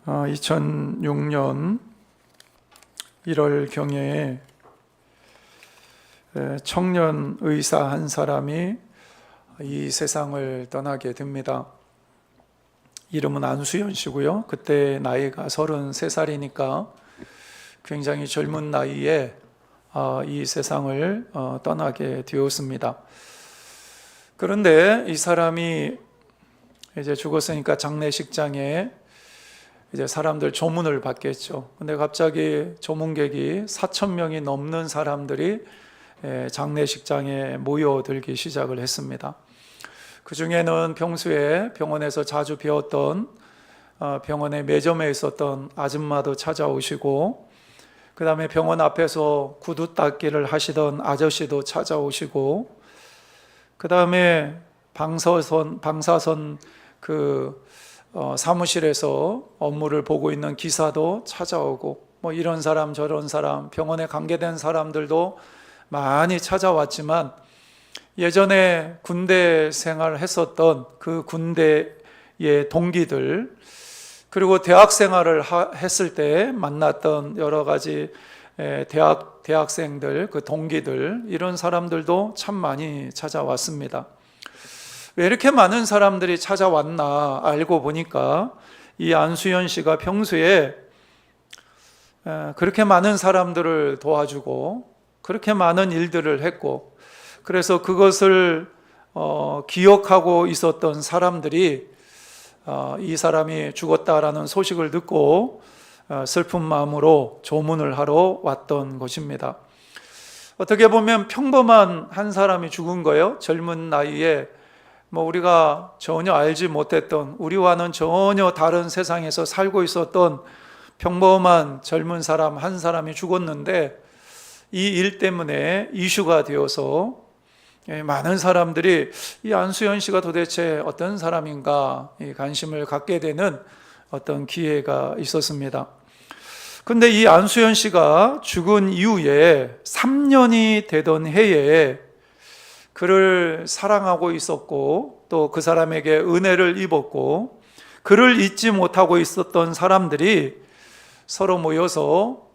2006년 1월경에 청년 의사 한 사람이 이 세상을 떠나게 됩니다. 이름은 안수연 씨고요. 그때 나이가 33살이니까 굉장히 젊은 나이에 이 세상을 떠나게 되었습니다. 그런데 이 사람이 이제 죽었으니까 장례식장에 이제 사람들 조문을 받겠죠. 근데 갑자기 조문객이 4,000명이 넘는 사람들이 장례식장에 모여들기 시작을 했습니다. 그 중에는 평소에 병원에서 자주 배웠던 병원의 매점에 있었던 아줌마도 찾아오시고, 그 다음에 병원 앞에서 구두 닦기를 하시던 아저씨도 찾아오시고, 그 다음에 방사선 사무실에서 업무를 보고 있는 기사도 찾아오고, 이런 사람 저런 사람, 병원에 관계된 사람들도 많이 찾아왔지만, 예전에 군대 생활을 했었던 그 군대의 동기들, 그리고 대학 생활을 했을 때 만났던 여러 가지 대학생들, 그 동기들, 이런 사람들도 참 많이 찾아왔습니다. 왜 이렇게 많은 사람들이 찾아왔나 알고 보니까 이 안수연 씨가 평소에 그렇게 많은 사람들을 도와주고 그렇게 많은 일들을 했고, 그래서 그것을 기억하고 있었던 사람들이 이 사람이 죽었다라는 소식을 듣고 슬픈 마음으로 조문을 하러 왔던 것입니다. 어떻게 보면 평범한 한 사람이 죽은 거예요. 젊은 나이에 우리가 전혀 알지 못했던, 우리와는 전혀 다른 세상에서 살고 있었던 평범한 젊은 사람 한 사람이 죽었는데, 이 일 때문에 이슈가 되어서 많은 사람들이 이 안수연 씨가 도대체 어떤 사람인가 관심을 갖게 되는 어떤 기회가 있었습니다. 근데 이 안수연 씨가 죽은 이후에 3년이 되던 해에 그를 사랑하고 있었고, 또 그 사람에게 은혜를 입었고, 그를 잊지 못하고 있었던 사람들이 서로 모여서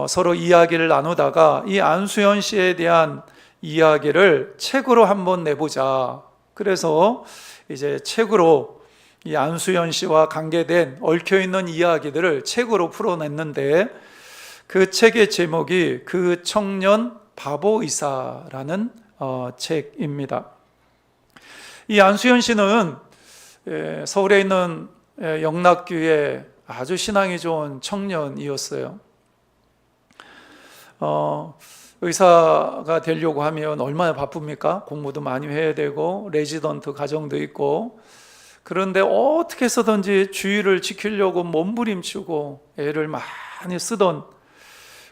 서로 이야기를 나누다가 이 안수연 씨에 대한 이야기를 책으로 한번 내보자. 그래서 이제 책으로 이 안수연 씨와 관계된 얽혀있는 이야기들을 책으로 풀어냈는데, 그 책의 제목이 그 청년 바보이사라는 책입니다. 이 안수연 씨는 서울에 있는 영락교회 아주 신앙이 좋은 청년이었어요. 의사가 되려고 하면 얼마나 바쁩니까? 공부도 많이 해야 되고 레지던트 과정도 있고, 그런데 어떻게 해서든지 주의를 지키려고 몸부림치고 애를 많이 쓰던,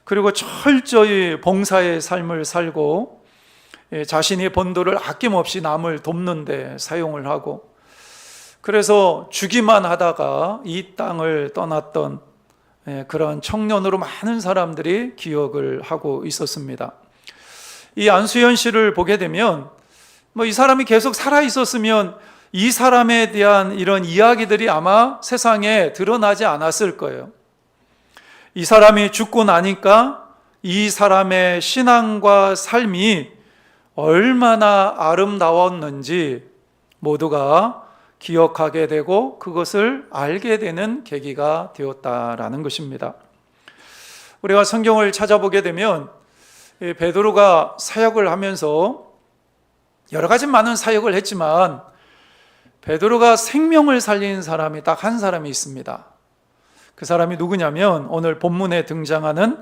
그리고 철저히 봉사의 삶을 살고 자신이 번 돈을 아낌없이 남을 돕는 데 사용을 하고, 그래서 주기만 하다가 이 땅을 떠났던 그런 청년으로 많은 사람들이 기억을 하고 있었습니다. 이 안수연 씨를 보게 되면 이 사람이 계속 살아 있었으면 이 사람에 대한 이런 이야기들이 아마 세상에 드러나지 않았을 거예요. 이 사람이 죽고 나니까 이 사람의 신앙과 삶이 얼마나 아름다웠는지 모두가 기억하게 되고 그것을 알게 되는 계기가 되었다라는 것입니다. 우리가 성경을 찾아보게 되면 베드로가 사역을 하면서 여러 가지 많은 사역을 했지만, 베드로가 생명을 살린 사람이 딱 한 사람이 있습니다. 그 사람이 누구냐면 오늘 본문에 등장하는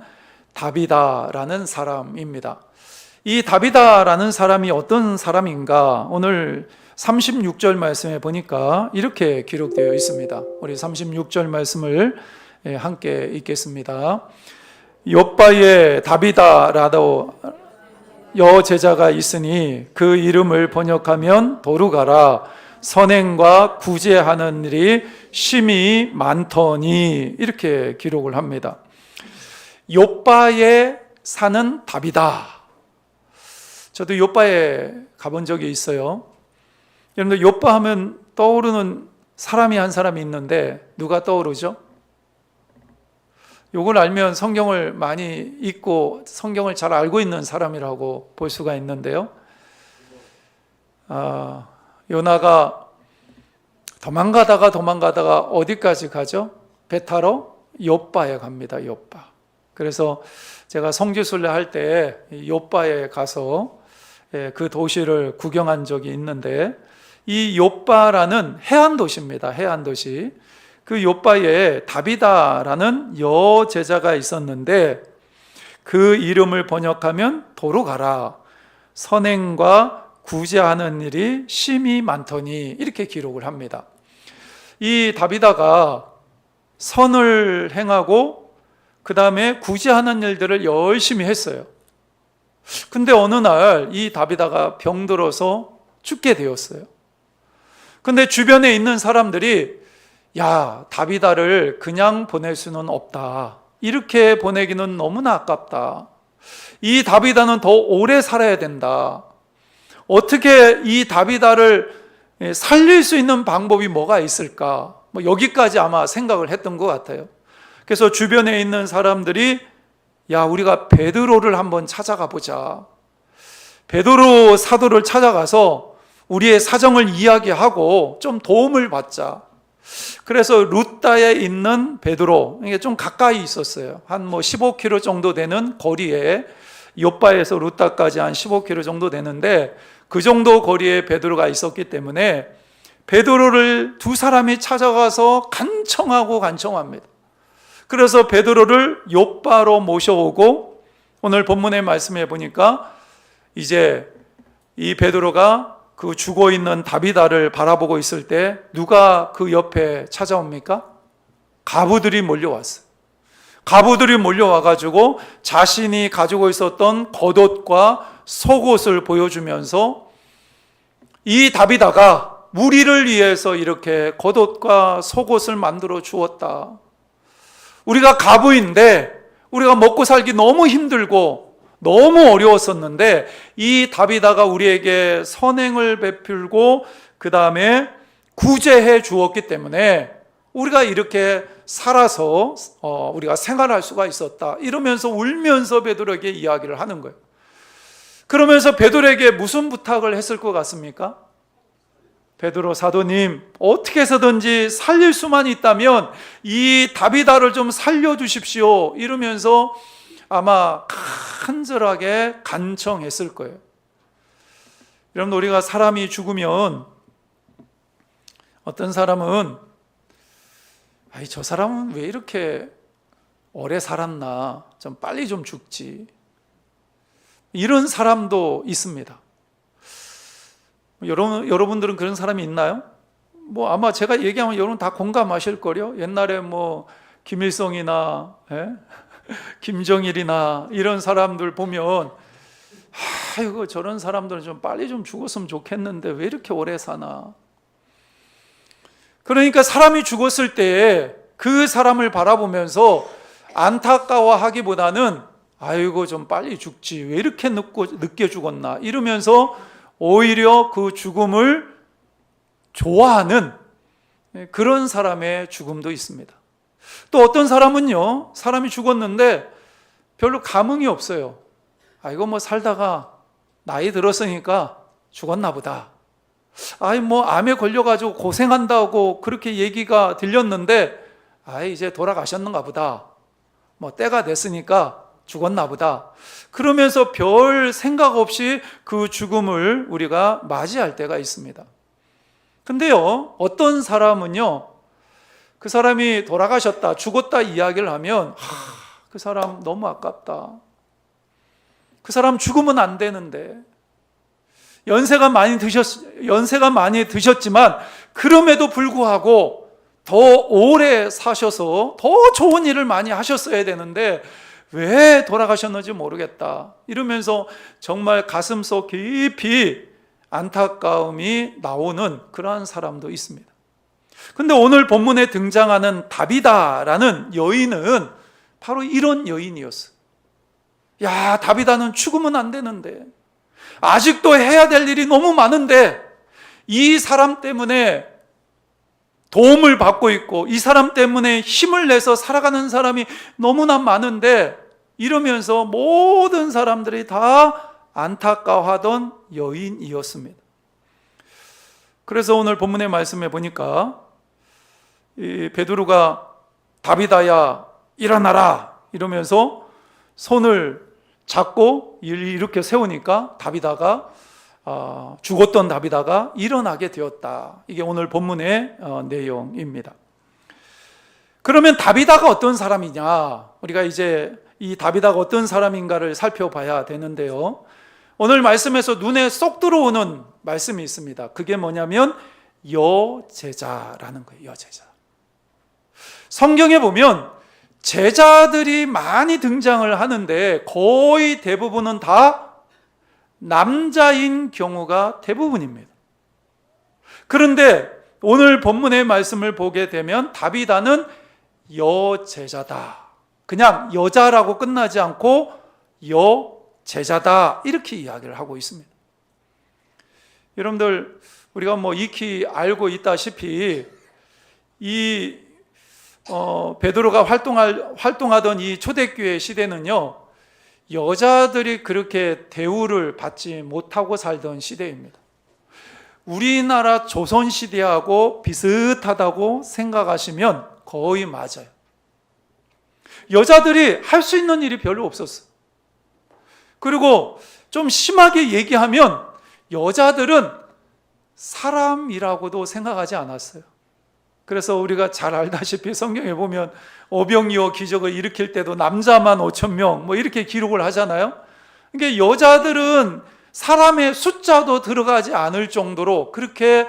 다비다라는 사람입니다. 이 다비다라는 사람이 어떤 사람인가? 오늘 36절 말씀에 보니까 이렇게 기록되어 있습니다. 우리 36절 말씀을 함께 읽겠습니다. 욥바에 다비다라도 여제자가 있으니 그 이름을 번역하면 도루가라, 선행과 구제하는 일이 심히 많더니, 이렇게 기록을 합니다. 욥바에 사는 다비다. 저도 욥바에 가본 적이 있어요. 여러분들 욥바 하면 떠오르는 사람이 한 사람이 있는데 누가 떠오르죠? 이걸 알면 성경을 많이 읽고 성경을 잘 알고 있는 사람이라고 볼 수가 있는데요. 요나가 도망가다가 어디까지 가죠? 배 타러 욥바에 갑니다. 욥바. 그래서 제가 성지순례 할 때 욥바에 가서 그 도시를 구경한 적이 있는데, 이 욥바라는 해안 도시입니다. 해안 도시. 그 욥바에 다비다라는 여제자가 있었는데, 그 이름을 번역하면 도로 가라, 선행과 구제하는 일이 심히 많더니, 이렇게 기록을 합니다. 이 다비다가 선을 행하고 그 다음에 구제하는 일들을 열심히 했어요. 근데 어느 날 이 다비다가 병들어서 죽게 되었어요. 근데 주변에 있는 사람들이, 야, 다비다를 그냥 보낼 수는 없다, 이렇게 보내기는 너무나 아깝다, 이 다비다는 더 오래 살아야 된다, 어떻게 이 다비다를 살릴 수 있는 방법이 뭐가 있을까, 여기까지 아마 생각을 했던 것 같아요. 그래서 주변에 있는 사람들이, 야, 우리가 베드로를 한번 찾아가 보자, 베드로 사도를 찾아가서 우리의 사정을 이야기하고 좀 도움을 받자. 그래서 루다에 있는 베드로, 이게 좀 가까이 있었어요. 한 15km 정도 되는 거리에, 욥바에서 루다까지 한 15km 정도 되는데, 그 정도 거리에 베드로가 있었기 때문에 베드로를 두 사람이 찾아가서 간청합니다. 그래서 베드로를 욥바로 모셔오고, 오늘 본문의 말씀에 보니까 이제 이 베드로가 그 죽어 있는 다비다를 바라보고 있을 때 누가 그 옆에 찾아옵니까? 가부들이 몰려왔어요. 가부들이 몰려와가지고 자신이 가지고 있었던 겉옷과 속옷을 보여주면서, 이 다비다가 우리를 위해서 이렇게 겉옷과 속옷을 만들어 주었다. 우리가 가부인데 우리가 먹고 살기 너무 힘들고 너무 어려웠었는데, 이 다비다가 우리에게 선행을 베풀고 그 다음에 구제해 주었기 때문에 우리가 이렇게 살아서 우리가 생활할 수가 있었다, 이러면서 울면서 베드로에게 이야기를 하는 거예요. 그러면서 베드로에게 무슨 부탁을 했을 것 같습니까? 베드로 사도님, 어떻게 해서든지 살릴 수만 있다면 이 다비다를 좀 살려주십시오, 이러면서 아마 간절하게 간청했을 거예요. 여러분, 우리가 사람이 죽으면 어떤 사람은, 아이, 저 사람은 왜 이렇게 오래 살았나, 좀 빨리 좀 죽지, 이런 사람도 있습니다. 여러분들은 그런 사람이 있나요? 아마 제가 얘기하면 여러분 다 공감하실 거요. 옛날에 김일성이나 김정일이나 이런 사람들 보면, 아이고, 저런 사람들은 좀 빨리 좀 죽었으면 좋겠는데 왜 이렇게 오래 사나. 그러니까 사람이 죽었을 때 그 사람을 바라보면서 안타까워하기보다는, 아이고, 좀 빨리 죽지, 왜 이렇게 늦게 죽었나, 이러면서 오히려 그 죽음을 좋아하는 그런 사람의 죽음도 있습니다. 또 어떤 사람은요, 사람이 죽었는데 별로 감흥이 없어요. 이거 살다가 나이 들었으니까 죽었나 보다. 암에 걸려가지고 고생한다고 그렇게 얘기가 들렸는데, 이제 돌아가셨는가 보다. 때가 됐으니까 죽었나 보다. 그러면서 별 생각 없이 그 죽음을 우리가 맞이할 때가 있습니다. 근데요, 어떤 사람은요, 그 사람이 돌아가셨다, 죽었다 이야기를 하면, 그 사람 너무 아깝다, 그 사람 죽으면 안 되는데, 연세가 많이 드셨지만 그럼에도 불구하고 더 오래 사셔서 더 좋은 일을 많이 하셨어야 되는데 왜 돌아가셨는지 모르겠다, 이러면서 정말 가슴속 깊이 안타까움이 나오는 그러한 사람도 있습니다. 근데 오늘 본문에 등장하는 다비다라는 여인은 바로 이런 여인이었어요. 야, 다비다는 죽으면 안 되는데, 아직도 해야 될 일이 너무 많은데, 이 사람 때문에 도움을 받고 있고 이 사람 때문에 힘을 내서 살아가는 사람이 너무나 많은데, 이러면서 모든 사람들이 다 안타까워하던 여인이었습니다. 그래서 오늘 본문의 말씀에 보니까 이 베드로가 다비다야 일어나라 이러면서 손을 잡고 이렇게 세우니까 다비다가 죽었던 다비다가 일어나게 되었다. 이게 오늘 본문의 내용입니다. 그러면 다비다가 어떤 사람이냐? 우리가 이제 이 다비다가 어떤 사람인가를 살펴봐야 되는데요. 오늘 말씀에서 눈에 쏙 들어오는 말씀이 있습니다. 그게 뭐냐면 여제자라는 거예요. 여제자. 성경에 보면 제자들이 많이 등장을 하는데 거의 대부분은 다 남자인 경우가 대부분입니다. 그런데 오늘 본문의 말씀을 보게 되면 다비다는 여제자다. 그냥 여자라고 끝나지 않고 여제자다 이렇게 이야기를 하고 있습니다. 여러분들, 우리가 익히 알고 있다시피 이 베드로가 활동하던 이 초대교회 시대는요, 여자들이 그렇게 대우를 받지 못하고 살던 시대입니다. 우리나라 조선시대하고 비슷하다고 생각하시면 거의 맞아요. 여자들이 할 수 있는 일이 별로 없었어요. 그리고 좀 심하게 얘기하면 여자들은 사람이라고도 생각하지 않았어요. 그래서 우리가 잘 알다시피 성경에 보면 오병이어 기적을 일으킬 때도 남자만 5,000명 이렇게 기록을 하잖아요. 그러니까 여자들은 사람의 숫자도 들어가지 않을 정도로 그렇게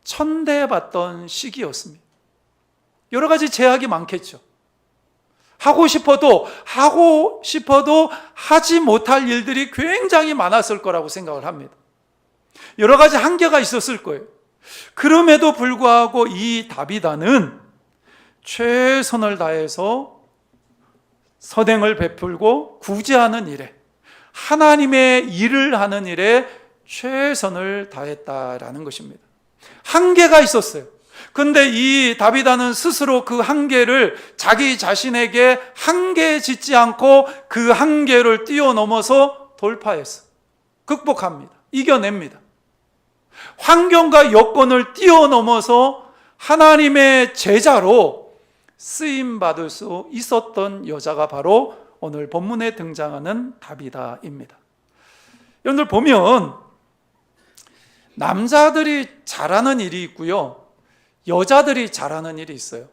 천대받던 시기였습니다. 여러 가지 제약이 많겠죠. 하고 싶어도 하지 못할 일들이 굉장히 많았을 거라고 생각을 합니다. 여러 가지 한계가 있었을 거예요. 그럼에도 불구하고 이 다비다는 최선을 다해서 선행을 베풀고 구제하는 일에, 하나님의 일을 하는 일에 최선을 다했다라는 것입니다. 한계가 있었어요. 근데 이 다비다는 스스로 그 한계를 자기 자신에게 한계 짓지 않고 그 한계를 뛰어넘어서 돌파했어요. 극복합니다. 이겨냅니다. 환경과 여건을 뛰어넘어서 하나님의 제자로 쓰임받을 수 있었던 여자가 바로 오늘 본문에 등장하는 다비다입니다. 여러분들 보면 남자들이 잘하는 일이 있고요, 여자들이 잘하는 일이 있어요.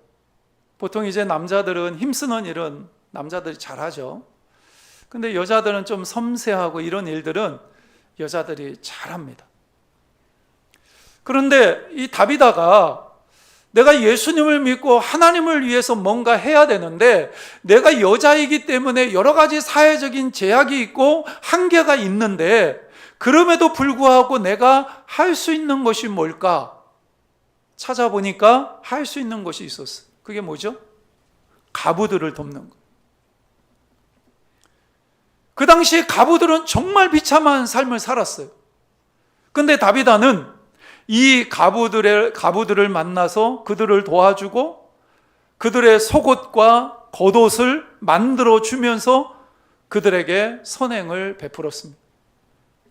보통 이제 남자들은 힘쓰는 일은 남자들이 잘하죠. 근데 여자들은 좀 섬세하고 이런 일들은 여자들이 잘합니다. 그런데 이 다비다가 내가 예수님을 믿고 하나님을 위해서 뭔가 해야 되는데 내가 여자이기 때문에 여러 가지 사회적인 제약이 있고 한계가 있는데 그럼에도 불구하고 내가 할 수 있는 것이 뭘까? 찾아보니까 할 수 있는 것이 있었어요. 그게 뭐죠? 가부들을 돕는 것. 그 당시에 가부들은 정말 비참한 삶을 살았어요. 근데 다비다는 이 가부들을 만나서 그들을 도와주고 그들의 속옷과 겉옷을 만들어 주면서 그들에게 선행을 베풀었습니다.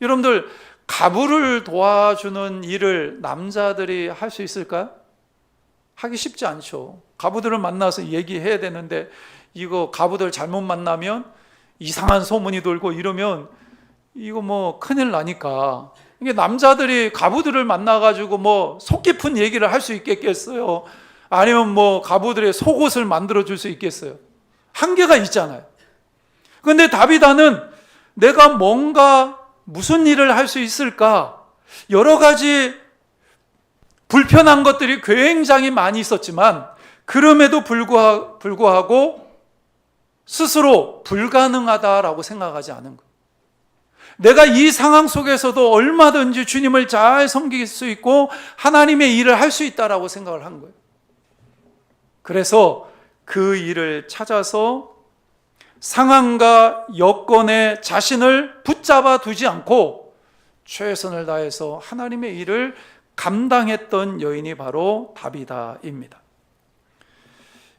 여러분들, 가부를 도와주는 일을 남자들이 할 수 있을까요? 하기 쉽지 않죠. 가부들을 만나서 얘기해야 되는데 이거 가부들 잘못 만나면 이상한 소문이 돌고 이러면 이거 큰일 나니까. 이게 남자들이 가부들을 만나가지고 속 깊은 얘기를 할 수 있겠어요? 아니면 가부들의 속옷을 만들어 줄 수 있겠어요? 한계가 있잖아요. 그런데 다비다는 내가 무슨 일을 할 수 있을까? 여러 가지 불편한 것들이 굉장히 많이 있었지만 그럼에도 불구하고 스스로 불가능하다라고 생각하지 않은 거예요. 내가 이 상황 속에서도 얼마든지 주님을 잘 섬길 수 있고 하나님의 일을 할 수 있다라고 생각을 한 거예요. 그래서 그 일을 찾아서 상황과 여건에 자신을 붙잡아 두지 않고 최선을 다해서 하나님의 일을 감당했던 여인이 바로 다비다입니다.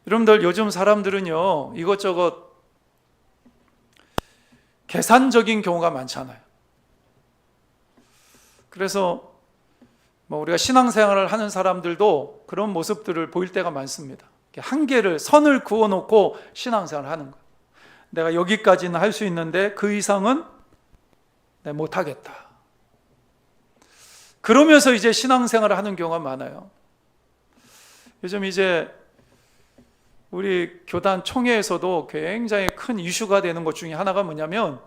여러분들, 요즘 사람들은요, 이것저것 계산적인 경우가 많잖아요. 그래서 우리가 신앙생활을 하는 사람들도 그런 모습들을 보일 때가 많습니다. 한계를, 선을 그어놓고 신앙생활을 하는 거예요. 내가 여기까지는 할 수 있는데 그 이상은 내가 못하겠다. 그러면서 이제 신앙생활을 하는 경우가 많아요. 요즘 이제 우리 교단 총회에서도 굉장히 큰 이슈가 되는 것 중에 하나가 뭐냐면,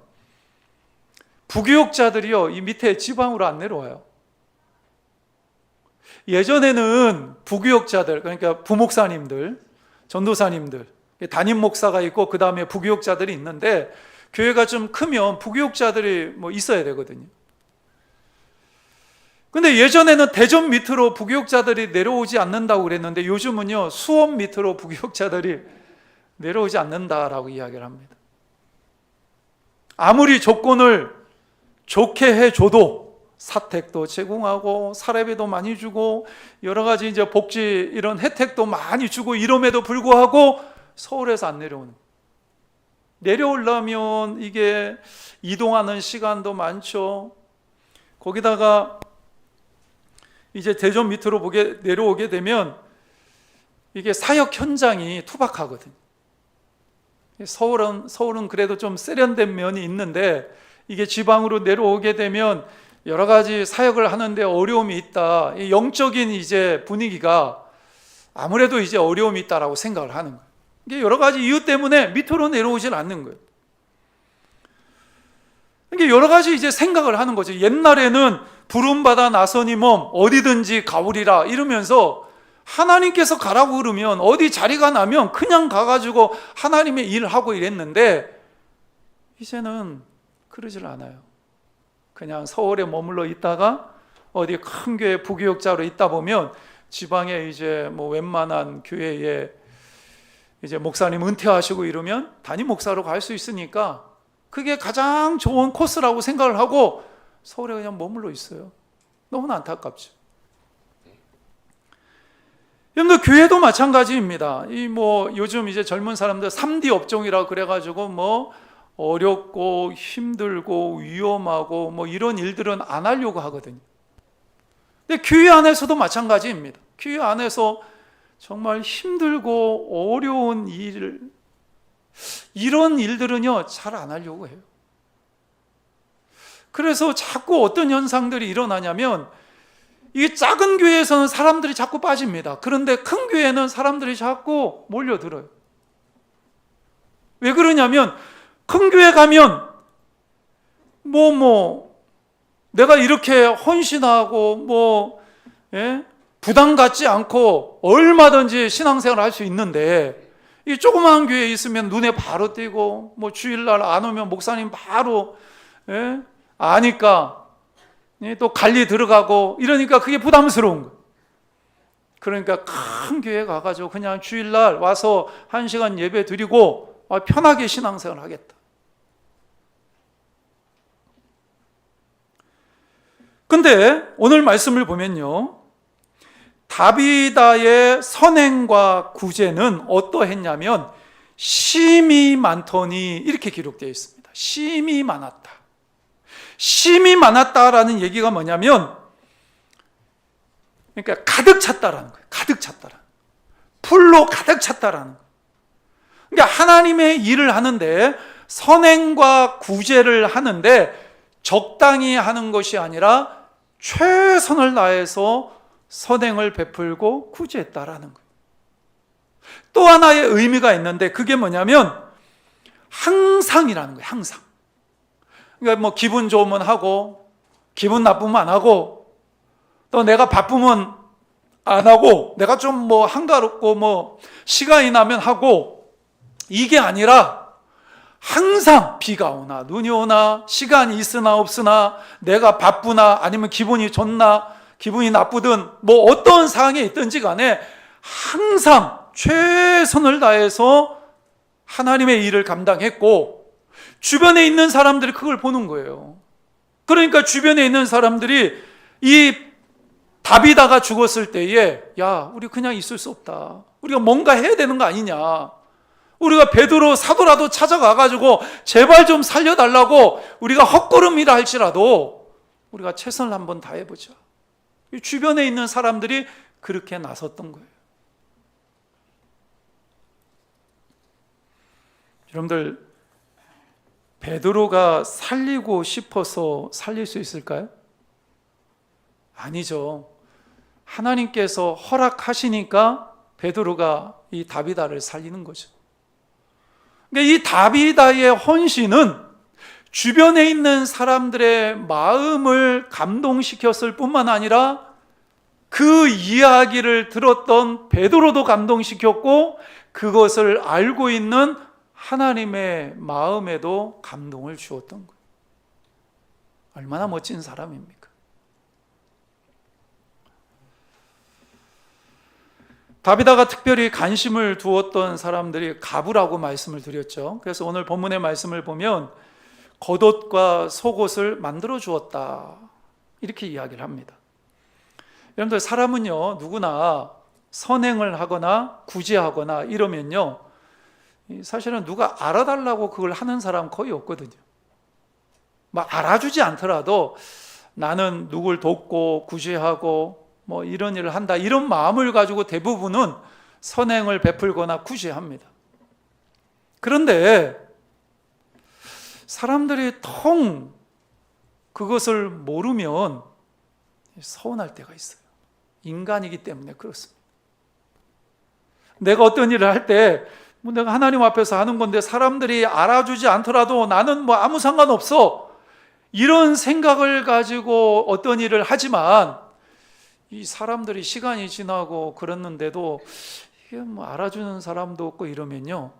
부교육자들이요, 이 밑에 지방으로 안 내려와요. 예전에는 부교육자들, 그러니까 부목사님들, 전도사님들, 담임 목사가 있고 그 다음에 부교육자들이 있는데, 교회가 좀 크면 부교육자들이 있어야 되거든요. 근데 예전에는 대전 밑으로 부교육자들이 내려오지 않는다고 그랬는데, 요즘은요, 수원 밑으로 부교육자들이 내려오지 않는다라고 이야기를 합니다. 아무리 조건을 좋게 해줘도 사택도 제공하고 사례비도 많이 주고 여러 가지 이제 복지 이런 혜택도 많이 주고 이럼에도 불구하고 서울에서 안 내려오는. 내려오려면 이게 이동하는 시간도 많죠. 거기다가 이제 대전 밑으로 내려오게 되면 이게 사역 현장이 투박하거든요. 서울은 그래도 좀 세련된 면이 있는데, 이게 지방으로 내려오게 되면 여러 가지 사역을 하는데 어려움이 있다. 이 영적인 이제 분위기가 아무래도 이제 어려움이 있다라고 생각을 하는 거예요. 이게 여러 가지 이유 때문에 밑으로 내려오질 않는 거예요. 이게 여러 가지 이제 생각을 하는 거죠. 옛날에는 부름받아 나서니 몸 어디든지 가오리라 이러면서 하나님께서 가라고 그러면 어디 자리가 나면 그냥 가가지고 하나님의 일을 하고 이랬는데, 이제는 그러질 않아요. 그냥 서울에 머물러 있다가 어디 큰 교회 부교육자로 있다 보면 지방에 이제 웬만한 교회에 이제 목사님 은퇴하시고 이러면 담임 목사로 갈 수 있으니까 그게 가장 좋은 코스라고 생각을 하고 서울에 그냥 머물러 있어요. 너무나 안타깝죠. 여러분들, 교회도 마찬가지입니다. 요즘 이제 젊은 사람들 3D 업종이라고 그래가지고 어렵고 힘들고 위험하고 이런 일들은 안 하려고 하거든요. 근데 교회 안에서도 마찬가지입니다. 교회 안에서 정말 힘들고 어려운 이런 일들은요, 잘 안 하려고 해요. 그래서 자꾸 어떤 현상들이 일어나냐면, 이 작은 교회에서는 사람들이 자꾸 빠집니다. 그런데 큰 교회는 사람들이 자꾸 몰려들어요. 왜 그러냐면, 큰 교회 가면 내가 이렇게 헌신하고 부담 갖지 않고 얼마든지 신앙생활을 할 수 있는데, 이 조그마한 교회에 있으면 눈에 바로 띄고 주일날 안 오면 목사님 바로 아니까 또 관리 들어가고 이러니까 그게 부담스러운 거예요. 그러니까 큰 교회 가가지고 그냥 주일날 와서 1시간 예배 드리고 편하게 신앙생활 하겠다. 근데 오늘 말씀을 보면요, 다비다의 선행과 구제는 어떠했냐면 심이 많더니 이렇게 기록되어 있습니다. 심이 많았다. 심이 많았다라는 얘기가 뭐냐면, 그러니까 가득 찼다라는 거예요. 가득 찼다라는 거예요. 풀로 가득 찼다라는 거예요. 그러니까 하나님의 일을 하는데, 선행과 구제를 하는데 적당히 하는 것이 아니라 최선을 다해서 선행을 베풀고 구제했다라는 거예요. 또 하나의 의미가 있는데, 그게 뭐냐면 항상이라는 거예요. 항상. 그러니까 기분 좋으면 하고 기분 나쁘면 안 하고, 또 내가 바쁘면 안 하고, 내가 좀 한가롭고 시간이 나면 하고, 이게 아니라 항상 비가 오나 눈이 오나 시간이 있으나 없으나 내가 바쁘나 아니면 기분이 좋나 기분이 나쁘든 어떤 상황에 있든지 간에 항상 최선을 다해서 하나님의 일을 감당했고, 주변에 있는 사람들이 그걸 보는 거예요. 그러니까 주변에 있는 사람들이 이 다비다가 죽었을 때에 야, 우리 그냥 있을 수 없다. 우리가 뭔가 해야 되는 거 아니냐. 우리가 베드로 사도라도 찾아가가지고 제발 좀 살려달라고 우리가 헛걸음이라 할지라도 우리가 최선을 한번 다해보자. 주변에 있는 사람들이 그렇게 나섰던 거예요. 여러분들, 베드로가 살리고 싶어서 살릴 수 있을까요? 아니죠. 하나님께서 허락하시니까 베드로가 이 다비다를 살리는 거죠. 그러니까 이 다비다의 헌신은 주변에 있는 사람들의 마음을 감동시켰을 뿐만 아니라 그 이야기를 들었던 베드로도 감동시켰고 그것을 알고 있는 하나님의 마음에도 감동을 주었던 거예요. 얼마나 멋진 사람입니까? 다비다가 특별히 관심을 두었던 사람들이 가부라고 말씀을 드렸죠. 그래서 오늘 본문의 말씀을 보면 겉옷과 속옷을 만들어 주었다, 이렇게 이야기를 합니다. 여러분들, 사람은요 누구나 선행을 하거나 구제하거나 이러면요 사실은 누가 알아달라고 그걸 하는 사람 거의 없거든요. 막 알아주지 않더라도 나는 누굴 돕고 구제하고 뭐 이런 일을 한다, 이런 마음을 가지고 대부분은 선행을 베풀거나 구제합니다. 그런데 사람들이 통 그것을 모르면 서운할 때가 있어요. 인간이기 때문에 그렇습니다. 내가 어떤 일을 할 때 내가 하나님 앞에서 하는 건데 사람들이 알아주지 않더라도 나는 뭐 아무 상관없어, 이런 생각을 가지고 어떤 일을 하지만 이 사람들이 시간이 지나고 그랬는데도 이게 뭐 알아주는 사람도 없고 이러면요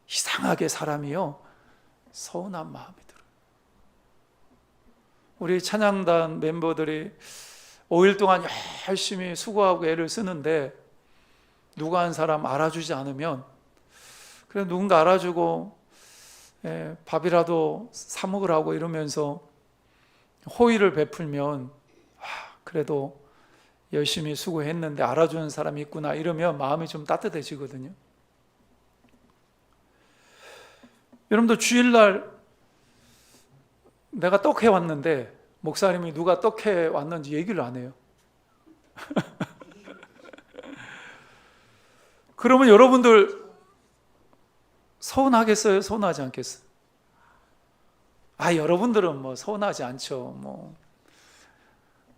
이상하게 사람이요 서운한 마음이 들어요. 우리 찬양단 멤버들이 5일 동안 열심히 수고하고 애를 쓰는데 누가 한 사람 알아주지 않으면, 그래 누군가 알아주고 밥이라도 사 먹으라고 이러면서 호의를 베풀면 그래도 열심히 수고했는데 알아주는 사람이 있구나 이러면 마음이 좀 따뜻해지거든요. 여러분도 주일날 내가 떡해 왔는데 목사님이 누가 떡해 왔는지 얘기를 안 해요. 그러면 여러분들 서운하겠어요? 서운하지 않겠어요? 여러분들은 뭐 서운하지 않죠. 뭐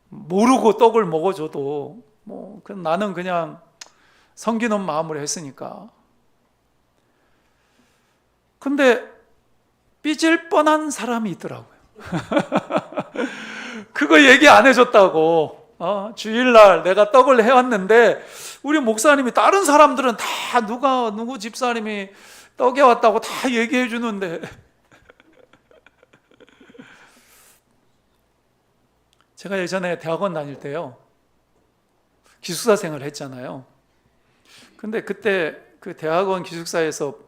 모르고 떡을 먹어줘도 뭐 나는 그냥 섬기는 마음으로 했으니까. 근데 삐질 뻔한 사람이 있더라고요. 그거 얘기 안 해줬다고. 주일날 내가 떡을 해왔는데 우리 목사님이 다른 사람들은 다 누구 집사님이 떡에 왔다고 다 얘기해 주는데 제가 예전에 대학원 다닐 때요 기숙사 생활을 했잖아요. 근데 그때 그 대학원 기숙사에서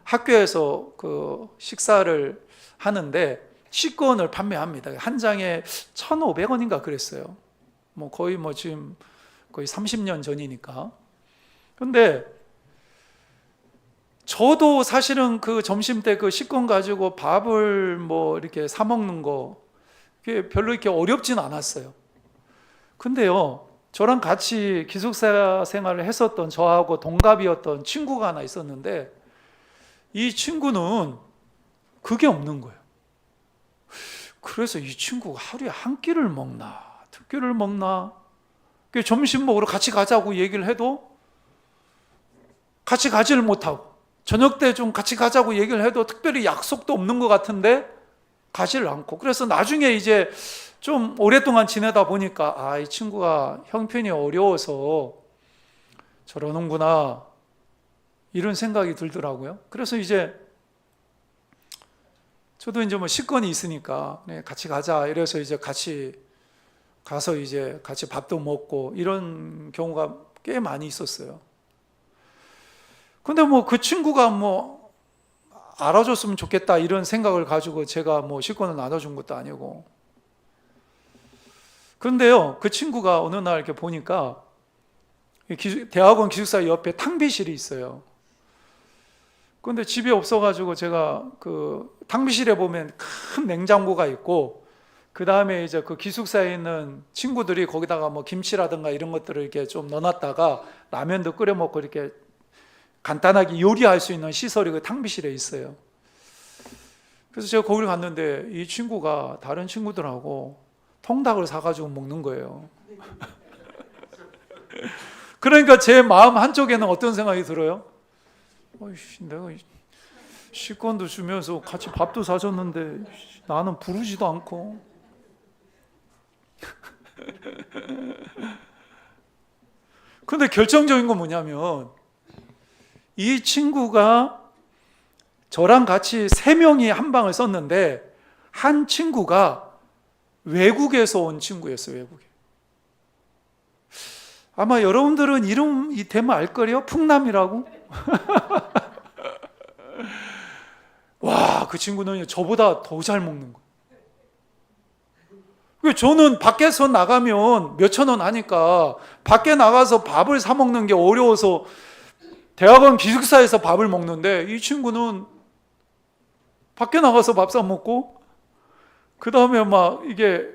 학교에서 그 식사를 하는데 식권을 판매합니다. 한 장에 1,500원인가 그랬어요. 뭐 거의 지금 거의 30년 전이니까. 근데 저도 사실은 그 점심 때 그 식권 가지고 밥을 뭐 이렇게 사 먹는 거 그게 별로 이렇게 어렵진 않았어요. 근데요, 저랑 같이 기숙사 생활을 했었던 저하고 동갑이었던 친구가 하나 있었는데 이 친구는 그게 없는 거예요. 그래서 이 친구가 하루에 한 끼를 먹나 두 끼를 먹나, 점심 먹으러 같이 가자고 얘기를 해도 같이 가지를 못하고, 저녁 때 좀 같이 가자고 얘기를 해도 특별히 약속도 없는 것 같은데 가지를 않고, 그래서 나중에 이제 좀 오랫동안 지내다 보니까 이 친구가 형편이 어려워서 저러는구나 이런 생각이 들더라고요. 그래서 이제 저도 이제 뭐 식권이 있으니까 같이 가자 이래서 이제 같이 가서 이제 같이 밥도 먹고 이런 경우가 꽤 많이 있었어요. 근데 뭐 그 친구가 뭐 알아줬으면 좋겠다 이런 생각을 가지고 제가 뭐 식권을 나눠준 것도 아니고, 그런데요, 그 친구가 어느 날 이렇게 보니까 대학원 기숙사 옆에 탕비실이 있어요. 그런데 집이 없어가지고 제가 그 탕비실에 보면 큰 냉장고가 있고, 그 다음에 이제 그 기숙사에 있는 친구들이 거기다가 뭐 김치라든가 이런 것들을 이렇게 좀 넣어놨다가 라면도 끓여 먹고 이렇게 간단하게 요리할 수 있는 시설이 그 탕비실에 있어요. 그래서 제가 거기를 갔는데 이 친구가 다른 친구들하고 통닭을 사가지고 먹는 거예요. 그러니까 제 마음 한쪽에는 어떤 생각이 들어요? 어이씨, 내가 식권도 주면서 같이 밥도 사줬는데 나는 부르지도 않고. 근데 결정적인 건 뭐냐면, 이 친구가 저랑 같이 3명이 한 방을 썼는데 한 친구가 외국에서 온 친구였어요. 외국에. 아마 여러분들은 이 대만 알거리요? 풍남이라고? 와, 그 친구는 저보다 더 잘 먹는 거예요. 저는 밖에서 나가면 몇천 원 하니까 밖에 나가서 밥을 사 먹는 게 어려워서 대학원 기숙사에서 밥을 먹는데, 이 친구는 밖에 나가서 밥 사 먹고, 그 다음에 막 이게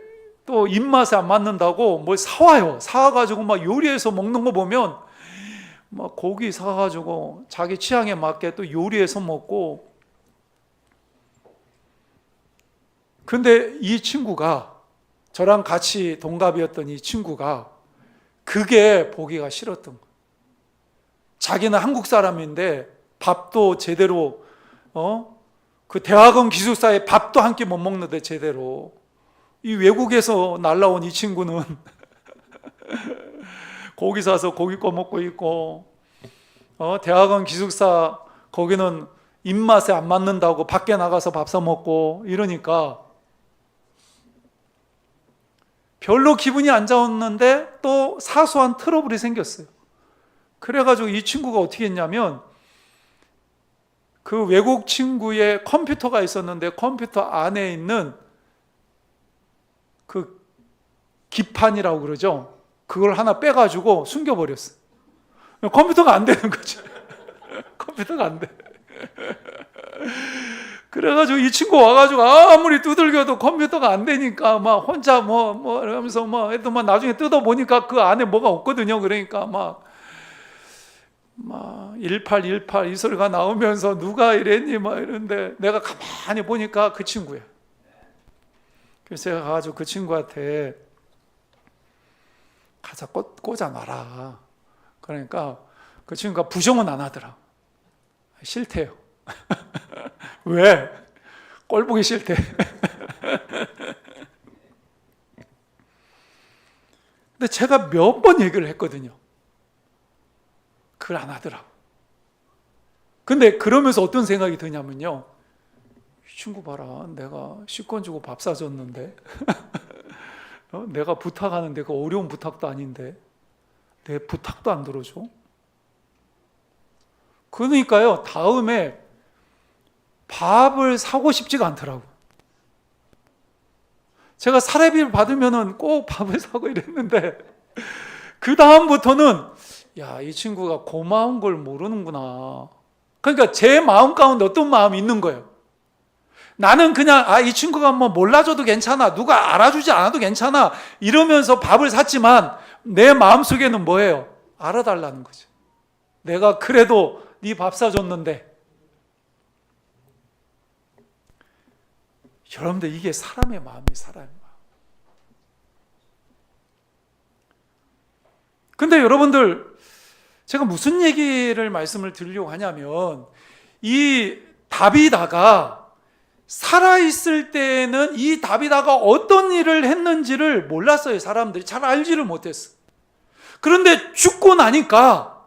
또 입맛에 안 맞는다고 뭘 사와요. 사와가지고 막 요리해서 먹는 거 보면 막 고기 사가지고 자기 취향에 맞게 또 요리해서 먹고. 근데 이 친구가, 저랑 같이 동갑이었던 이 친구가 그게 보기가 싫었던 거예요. 자기는 한국 사람인데 밥도 제대로 그 대학원 기숙사에 밥도 한 끼 못 먹는데 제대로, 이 외국에서 날라온 이 친구는 고기 사서 고기 꺼 먹고 있고, 대학원 기숙사 거기는 입맛에 안 맞는다고 밖에 나가서 밥 사 먹고 이러니까 별로 기분이 안 좋았는데 또 사소한 트러블이 생겼어요. 그래가지고 이 친구가 어떻게 했냐면, 그 외국 친구의 컴퓨터가 있었는데 컴퓨터 안에 있는 그 기판이라고 그러죠. 그걸 하나 빼가지고 숨겨버렸어. 컴퓨터가 안 되는 거죠. 컴퓨터가 안 돼. 그래가지고 이 친구 와가지고 아무리 두들겨도 컴퓨터가 안 되니까 막 혼자 뭐 이러면서 막 해도 막 나중에 뜯어보니까 그 안에 뭐가 없거든요. 그러니까 막 1818 이 소리가 나오면서 누가 이랬니 막 이런데, 내가 가만히 보니까 그 친구야. 그래서 제가 가가지고 그 친구한테 가자 꽂아 놔라. 그러니까 그 친구가 부정은 안 하더라. 싫대요. 왜? 꼴 보기 싫대. 근데 제가 몇 번 얘기를 했거든요. 그걸 안 하더라고. 근데 그러면서 어떤 생각이 드냐면요, 이 친구 봐라, 내가 식권 주고 밥 사줬는데 내가 부탁하는데 그 어려운 부탁도 아닌데 내 부탁도 안 들어줘. 그러니까요, 다음에 밥을 사고 싶지가 않더라고. 제가 사례비를 받으면은 꼭 밥을 사고 이랬는데, 그 다음부터는 야, 이 친구가 고마운 걸 모르는구나. 그러니까 제 마음 가운데 어떤 마음이 있는 거예요. 나는 그냥 이 친구가 뭐 몰라줘도 괜찮아, 누가 알아주지 않아도 괜찮아 이러면서 밥을 샀지만, 내 마음속에는 뭐예요? 알아달라는 거죠. 내가 그래도 네 밥 사줬는데. 여러분들, 이게 사람의 마음이 사람의 마음. 근데 여러분들, 제가 무슨 얘기를 말씀을 드리려고 하냐면, 이 다비다가 살아있을 때에는 이 다비다가 어떤 일을 했는지를 몰랐어요. 사람들이 잘 알지를 못했어. 그런데 죽고 나니까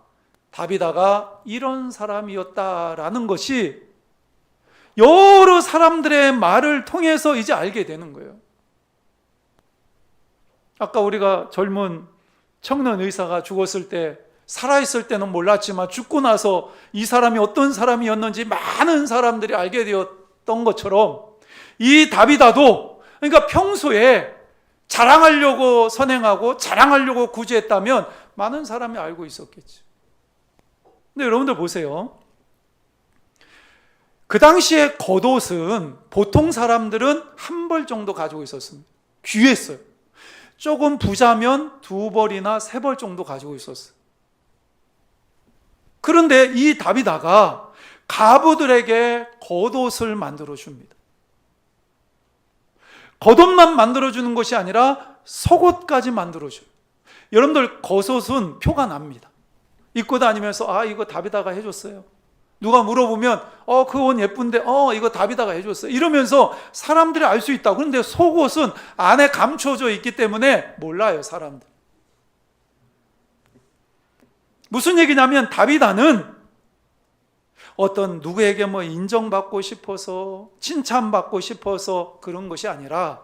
다비다가 이런 사람이었다라는 것이 여러 사람들의 말을 통해서 이제 알게 되는 거예요. 아까 우리가 젊은 청년 의사가 죽었을 때, 살아있을 때는 몰랐지만 죽고 나서 이 사람이 어떤 사람이었는지 많은 사람들이 알게 되었던 것처럼, 이 다비다도, 그러니까 평소에 자랑하려고 선행하고 자랑하려고 구제했다면 많은 사람이 알고 있었겠죠. 근데 여러분들 보세요. 그 당시에 겉옷은 보통 사람들은 한 벌 정도 가지고 있었습니다. 귀했어요. 조금 부자면 2벌이나 3벌 정도 가지고 있었어요. 그런데 이 다비다가 과부들에게 겉옷을 만들어 줍니다. 겉옷만 만들어주는 것이 아니라 속옷까지 만들어줘요. 여러분들 겉옷은 표가 납니다. 입고 다니면서 이거 다비다가 해줬어요. 누가 물어보면 그 옷 예쁜데 이거 다비다가 해줬어요. 이러면서 사람들이 알 수 있다. 그런데 속옷은 안에 감춰져 있기 때문에 몰라요, 사람들. 무슨 얘기냐면 다비다는 어떤 누구에게 인정받고 싶어서 칭찬받고 싶어서 그런 것이 아니라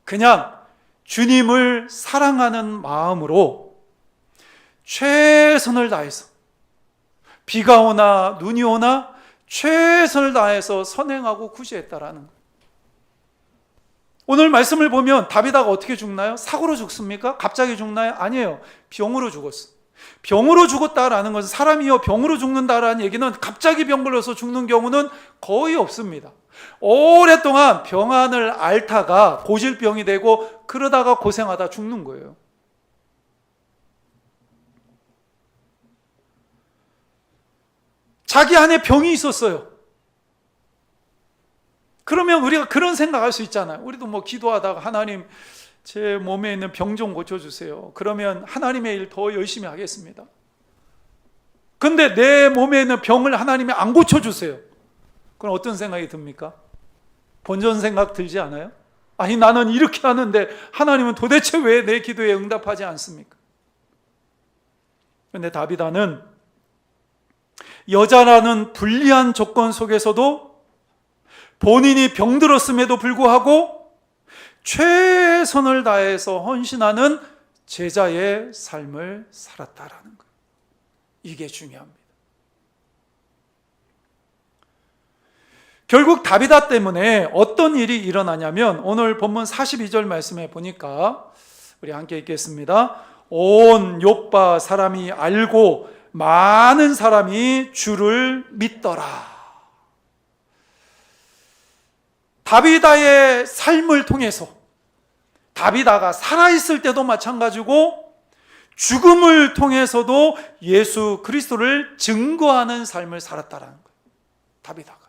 그냥 주님을 사랑하는 마음으로 최선을 다해서 비가 오나 눈이 오나 최선을 다해서 선행하고 구제했다라는 거예요. 오늘 말씀을 보면 다비다가 어떻게 죽나요? 사고로 죽습니까? 갑자기 죽나요? 아니에요. 병으로 죽었어요. 병으로 죽었다라는 것은 사람이요 병으로 죽는다라는 얘기는 갑자기 병 걸려서 죽는 경우는 거의 없습니다. 오랫동안 병안을 앓다가 고질병이 되고 그러다가 고생하다 죽는 거예요. 자기 안에 병이 있었어요. 그러면 우리가 그런 생각할 수 있잖아요. 우리도 기도하다가 하나님 제 몸에 있는 병 좀 고쳐주세요. 그러면 하나님의 일 더 열심히 하겠습니다. 근데 내 몸에 있는 병을 하나님이 안 고쳐주세요. 그럼 어떤 생각이 듭니까? 본전 생각 들지 않아요? 아니 나는 이렇게 하는데 하나님은 도대체 왜 내 기도에 응답하지 않습니까? 그런데 다비다는 여자라는 불리한 조건 속에서도 본인이 병들었음에도 불구하고 최선을 다해서 헌신하는 제자의 삶을 살았다라는 거예요. 이게 중요합니다. 결국 다비다 때문에 어떤 일이 일어나냐면 오늘 본문 42절 말씀에 보니까 우리 함께 읽겠습니다. 온 욥바 사람이 알고 많은 사람이 주를 믿더라. 다비다의 삶을 통해서 다비다가 살아있을 때도 마찬가지고 죽음을 통해서도 예수 그리스도를 증거하는 삶을 살았다라는 거예요. 다비다가.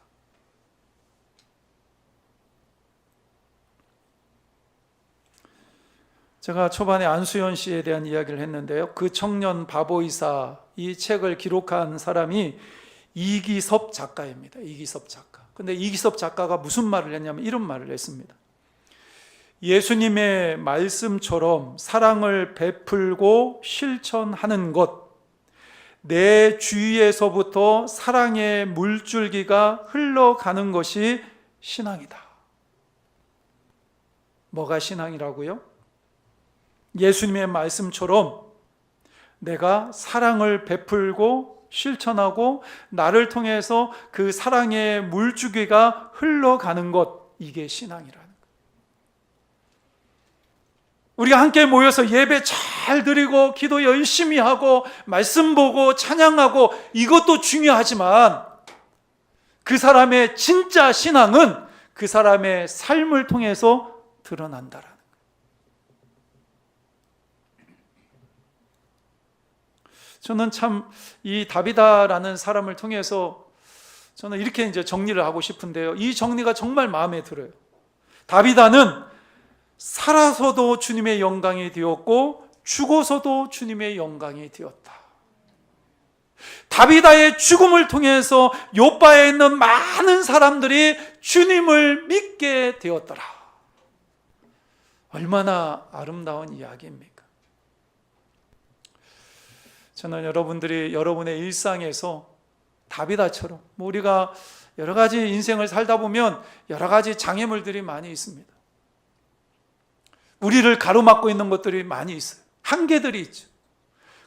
제가 초반에 안수연 씨에 대한 이야기를 했는데요. 그 청년 바보이사 이 책을 기록한 사람이 이기섭 작가입니다. 이기섭 작가. 근데 이기섭 작가가 무슨 말을 했냐면 이런 말을 했습니다. 예수님의 말씀처럼 사랑을 베풀고 실천하는 것, 내 주위에서부터 사랑의 물줄기가 흘러가는 것이 신앙이다. 뭐가 신앙이라고요? 예수님의 말씀처럼 내가 사랑을 베풀고 실천하고 나를 통해서 그 사랑의 물줄기가 흘러가는 것, 이게 신앙이라는 거예요. 우리가 함께 모여서 예배 잘 드리고 기도 열심히 하고 말씀 보고 찬양하고 이것도 중요하지만 그 사람의 진짜 신앙은 그 사람의 삶을 통해서 드러난다라는 거예요. 저는 참 이 다비다라는 사람을 통해서 저는 이렇게 이제 정리를 하고 싶은데요. 이 정리가 정말 마음에 들어요. 다비다는 살아서도 주님의 영광이 되었고 죽어서도 주님의 영광이 되었다. 다비다의 죽음을 통해서 욥바에 있는 많은 사람들이 주님을 믿게 되었더라. 얼마나 아름다운 이야기입니까? 저는 여러분들이 여러분의 일상에서 다비다처럼 우리가 여러 가지 인생을 살다 보면 여러 가지 장애물들이 많이 있습니다. 우리를 가로막고 있는 것들이 많이 있어요. 한계들이 있죠.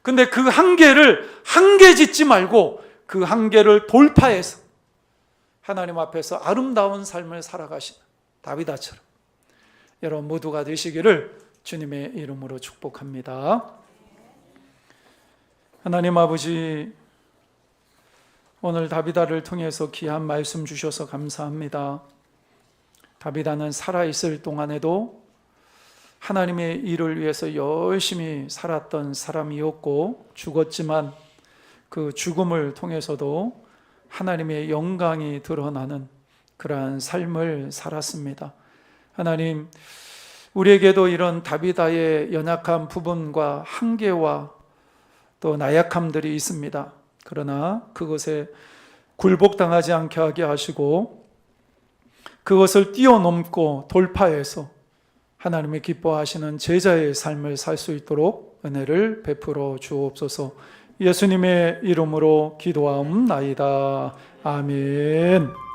근데 그 한계를 한계 짓지 말고 그 한계를 돌파해서 하나님 앞에서 아름다운 삶을 살아가시는 다비다처럼 여러분 모두가 되시기를 주님의 이름으로 축복합니다. 하나님 아버지, 오늘 다비다를 통해서 귀한 말씀 주셔서 감사합니다. 다비다는 살아있을 동안에도 하나님의 일을 위해서 열심히 살았던 사람이었고, 죽었지만 그 죽음을 통해서도 하나님의 영광이 드러나는 그러한 삶을 살았습니다. 하나님, 우리에게도 이런 다비다의 연약한 부분과 한계와 또 나약함들이 있습니다. 그러나 그것에 굴복당하지 않게 하게 하시고 그것을 뛰어넘고 돌파해서 하나님의 기뻐하시는 제자의 삶을 살 수 있도록 은혜를 베풀어 주옵소서. 예수님의 이름으로 기도하옵나이다. 아멘.